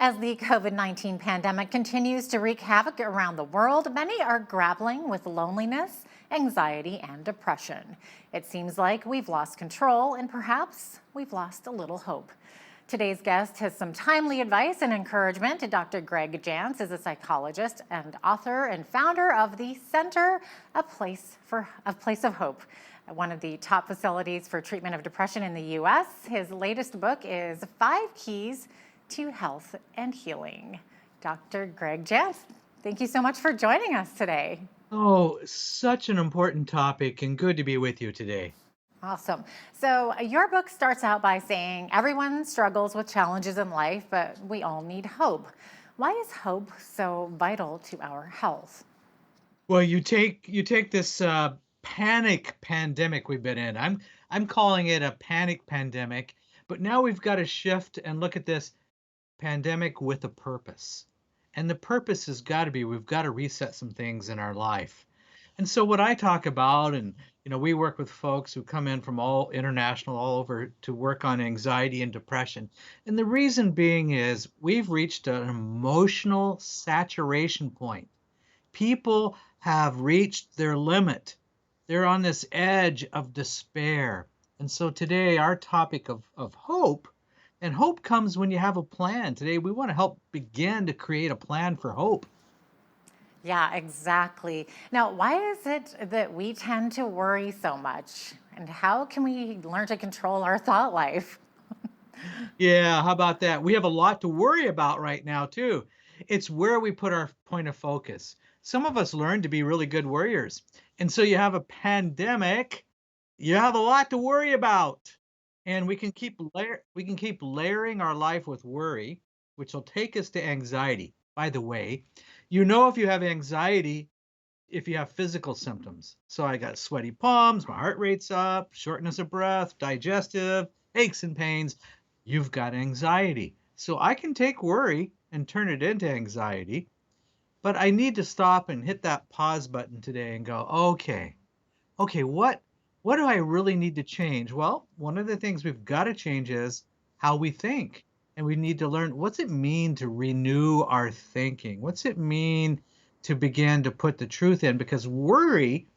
As the COVID-19 pandemic continues to wreak havoc around the world, many are grappling with loneliness, anxiety, and depression. It seems like we've lost control and perhaps we've lost a little hope. Today's guest has some timely advice and encouragement. Dr. Greg Jantz is a psychologist and author and founder of the Center, a Place of Hope, one of the top facilities for treatment of depression in the U.S. His latest book is 5 Keys to Health and Healing. Dr. Greg Jantz, thank you so much for joining us today. Oh, such an important topic and good to be with you today. Awesome. So your book starts out by saying everyone struggles with challenges in life, but we all need hope. Why is hope so vital to our health? Well, you take this panic pandemic we've been in. I'm calling it a panic pandemic, but now we've got to shift and look at this pandemic with a purpose. And the purpose has got to be we've got to reset some things in our life. And so what I talk about, and we work with folks who come in from all international, all over to work on anxiety and depression. And the reason being is we've reached an emotional saturation point. People have reached their limit. They're on this edge of despair. And so today, our topic of hope, and hope comes when you have a plan. Today, we want to help begin to create a plan for hope. Yeah, exactly. Now, why is it that we tend to worry so much? And how can we learn to control our thought life? Yeah, how about that? We have a lot to worry about right now, too. It's where we put our point of focus. Some of us learn to be really good warriors. And so you have a pandemic, you have a lot to worry about. And we can keep layering our life with worry, which will take us to anxiety. By the way, if you have anxiety if you have physical symptoms. So I got sweaty palms, my heart rate's up, shortness of breath, digestive, aches and pains. You've got anxiety. So I can take worry and turn it into anxiety, but I need to stop and hit that pause button today and go, okay, what do I really need to change? Well, one of the things we've got to change is how we think. And we need to learn what's it mean to renew our thinking? What's it mean to begin to put the truth in? Because worry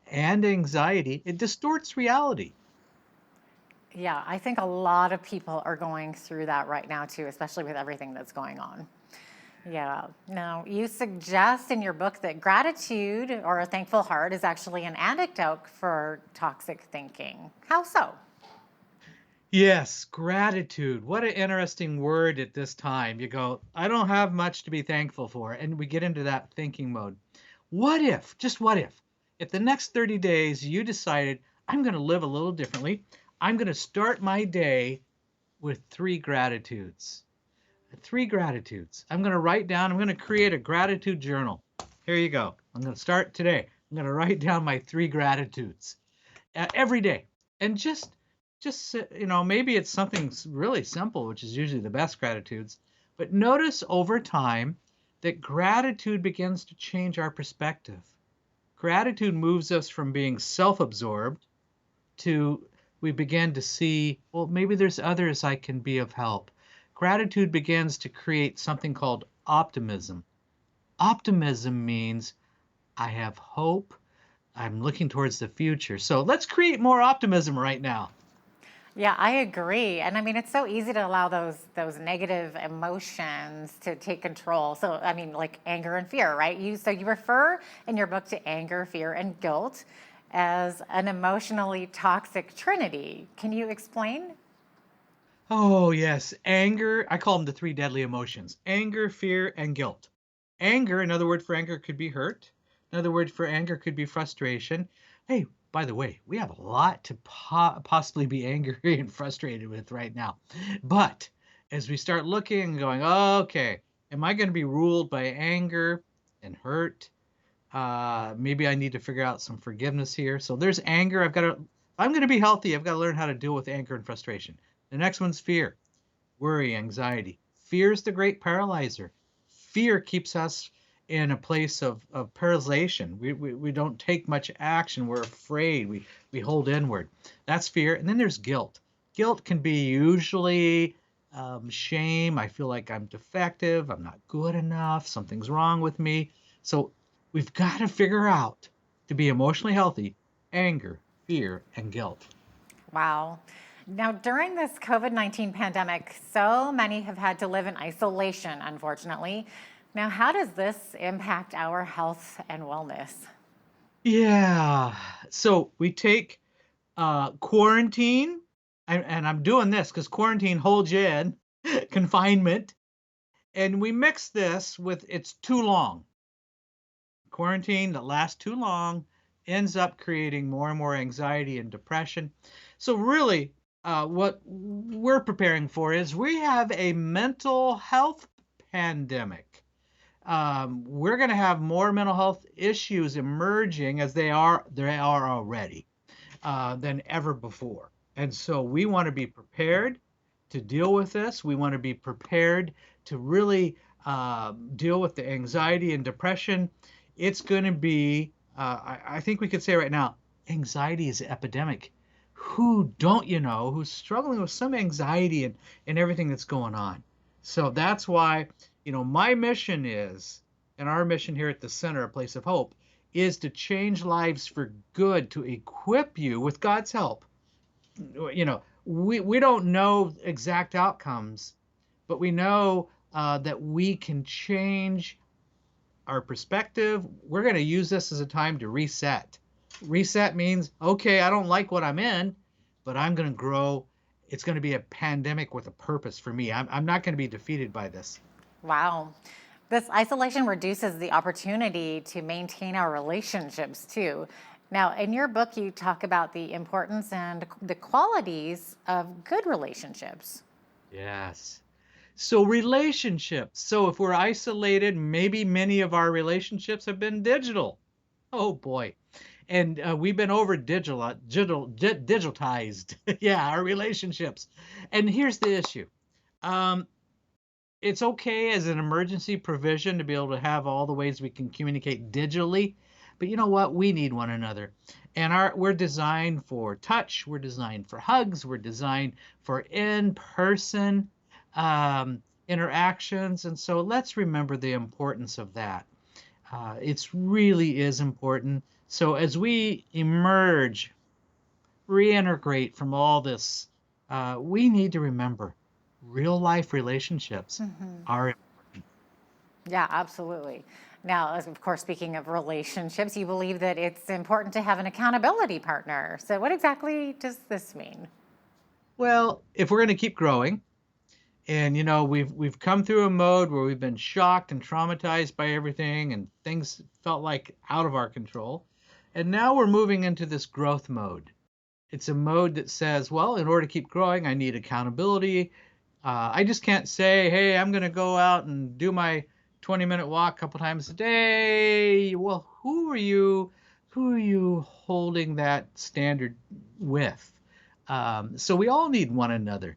and anxiety, it distorts reality. Yeah, I think a lot of people are going through that right now too, especially with everything that's going on. Yeah. Now, you suggest in your book that gratitude or a thankful heart is actually an antidote for toxic thinking. How so? Yes, gratitude. What an interesting word at this time. You go, I don't have much to be thankful for. And we get into that thinking mode. Just what if the next 30 days you decided, I'm going to live a little differently? I'm going to start my day with 3 gratitudes. 3 gratitudes. I'm going to write down, I'm going to create a gratitude journal. Here you go. I'm going to start today. I'm going to write down my 3 gratitudes every day. And maybe it's something really simple, which is usually the best gratitudes. But notice over time that gratitude begins to change our perspective. Gratitude moves us from being self-absorbed to we begin to see, well, maybe there's others I can be of help. Gratitude begins to create something called optimism. Optimism means I have hope. I'm looking towards the future. So let's create more optimism right now. Yeah, I agree. And I mean, it's so easy to allow those negative emotions to take control. So, I mean, like anger and fear, right? You refer in your book to anger, fear, and guilt as an emotionally toxic trinity. Can you explain? Oh, yes. Anger, I call them the 3 deadly emotions: anger, fear, and guilt. Anger, another word for anger could be hurt. Another word for anger could be frustration. Hey, by the way, we have a lot to possibly be angry and frustrated with right now. But as we start looking and going, okay, am I going to be ruled by anger and hurt? Maybe I need to figure out some forgiveness here. So there's anger. If I'm going to be healthy, I've got to learn how to deal with anger and frustration. The next one's fear, worry, anxiety. Fear is the great paralyzer. Fear keeps us in a place of paralyzation. We don't take much action. We're afraid. We hold inward. That's fear. And then there's guilt. Guilt can be usually shame. I feel like I'm defective. I'm not good enough. Something's wrong with me. So we've got to figure out to be emotionally healthy anger, fear, and guilt. Wow. Now, during this COVID-19 pandemic, so many have had to live in isolation, unfortunately. Now, how does this impact our health and wellness? Yeah. So we take quarantine, and I'm doing this because quarantine holds you in, confinement, and we mix this with it's too long. Quarantine that lasts too long ends up creating more and more anxiety and depression. So, really, what we're preparing for is we have a mental health pandemic. We're going to have more mental health issues emerging as they are already than ever before. And so we want to be prepared to deal with this. We want to be prepared to really deal with the anxiety and depression. It's going to be, I think we could say right now, anxiety is an epidemic. Who don't you know who's struggling with some anxiety and everything that's going on? So that's why, my mission is, and our mission here at the Center, a place of hope, is to change lives for good, to equip you with God's help. We don't know exact outcomes, but we know that we can change our perspective. We're going to use this as a time to reset. Reset means, okay, I don't like what I'm in, but I'm going to grow. It's going to be a pandemic with a purpose for me. I'm not going to be defeated by this. Wow. This isolation reduces the opportunity to maintain our relationships too. Now, in your book, you talk about the importance and the qualities of good relationships. Yes. So relationships. So if we're isolated, maybe many of our relationships have been digital. Oh boy. And we've been over digitalized. Yeah, our relationships. And here's the issue. Um, it's okay as an emergency provision to be able to have all the ways we can communicate digitally, but you know what? We need one another. And we're designed for touch, we're designed for hugs, we're designed for in-person interactions. And so let's remember the importance of that. It's really is important. So as we emerge, reintegrate from all this, we need to remember real life relationships are important. Yeah, absolutely. Now, of course, speaking of relationships, you believe that it's important to have an accountability partner. So, what exactly does this mean? Well, if we're going to keep growing, and we've come through a mode where we've been shocked and traumatized by everything, and things felt like out of our control, and now we're moving into this growth mode. It's a mode that says, well, in order to keep growing, I need accountability. I just can't say, hey, I'm going to go out and do my 20-minute walk a couple times a day. Well, who are you holding that standard with? So we all need one another.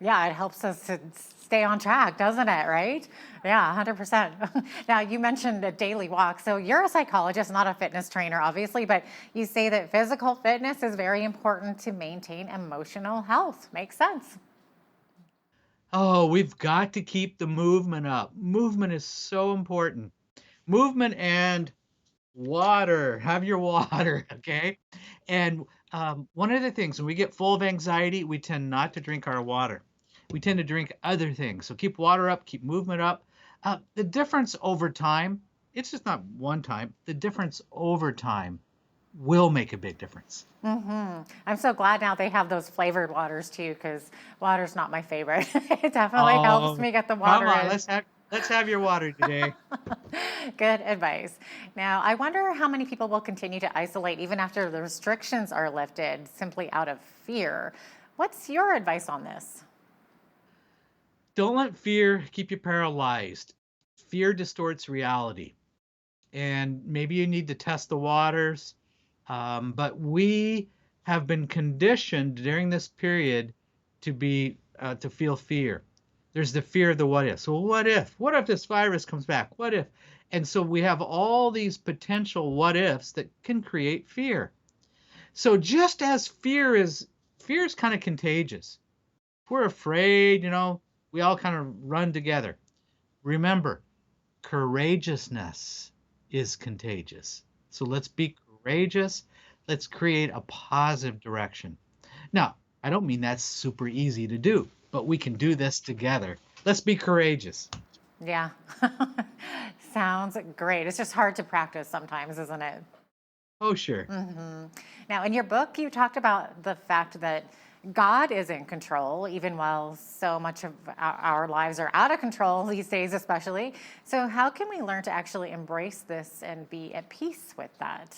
Yeah, it helps us to stay on track, doesn't it? Right? Yeah, 100%. Now, you mentioned a daily walk. So, you're a psychologist, not a fitness trainer, obviously, but you say that physical fitness is very important to maintain emotional health. Makes sense. Oh, we've got to keep the movement up. Movement is so important. Movement and water. Have your water, okay? And one of the things, when we get full of anxiety, we tend not to drink our water. We tend to drink other things. So keep water up, keep movement up. The difference over time, it's just not one time, the difference over time will make a big difference. I'm so glad now they have those flavored waters too, because water's not my favorite. It definitely helps Oh, me get the come water on, in. let's have your water today. Good advice. Now, I wonder how many people will continue to isolate even after the restrictions are lifted simply out of fear. What's your advice on this? Don't let fear keep you paralyzed. Fear distorts reality. And maybe you need to test the waters. But we have been conditioned during this period to feel fear. There's the fear of the what if. So what if? What if this virus comes back? What if? And so we have all these potential what ifs that can create fear. So just as fear is kind of contagious. If we're afraid, we all kind of run together. Remember, courageousness is contagious. So let's be courageous. Let's create a positive direction. Now, I don't mean that's super easy to do, but we can do this together. Let's be courageous. Yeah. Sounds great. It's just hard to practice sometimes, isn't it? Oh, sure. Now, in your book, you talked about the fact that God is in control, even while so much of our lives are out of control these days, especially. So, how can we learn to actually embrace this and be at peace with that?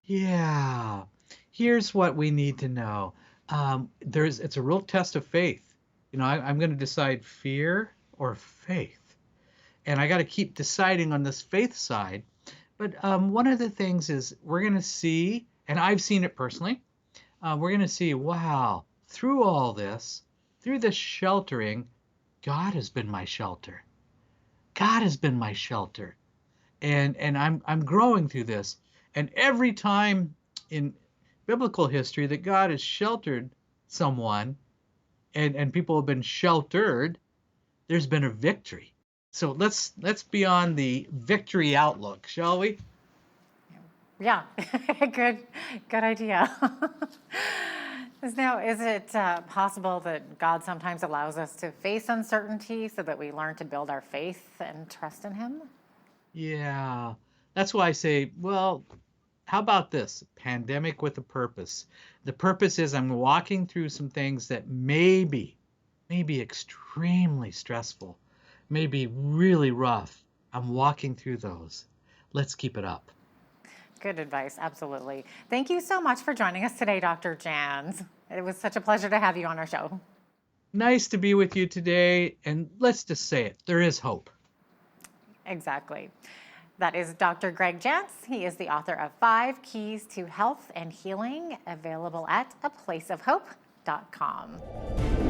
Yeah. Here's what we need to know. It's a real test of faith. I'm going to decide fear or faith. And I got to keep deciding on this faith side. But one of the things is we're going to see, and I've seen it personally, we're going to see, wow, through all this, through this sheltering, God has been my shelter. God has been my shelter. And I'm growing through this. And every time in biblical history that God has sheltered someone and people have been sheltered, there's been a victory. So let's be on the victory outlook, shall we? Yeah, good idea. Now, is it possible that God sometimes allows us to face uncertainty so that we learn to build our faith and trust in Him? Yeah. That's why I say, well, how about this? Pandemic with a purpose. The purpose is I'm walking through some things that may be extremely stressful, may be really rough. I'm walking through those. Let's keep it up. Good advice, absolutely. Thank you so much for joining us today, Dr. Jantz. It was such a pleasure to have you on our show. Nice to be with you today. And let's just say it, there is hope. Exactly. That is Dr. Greg Jantz. He is the author of 5 Keys to Health and Healing, available at aplaceofhope.com.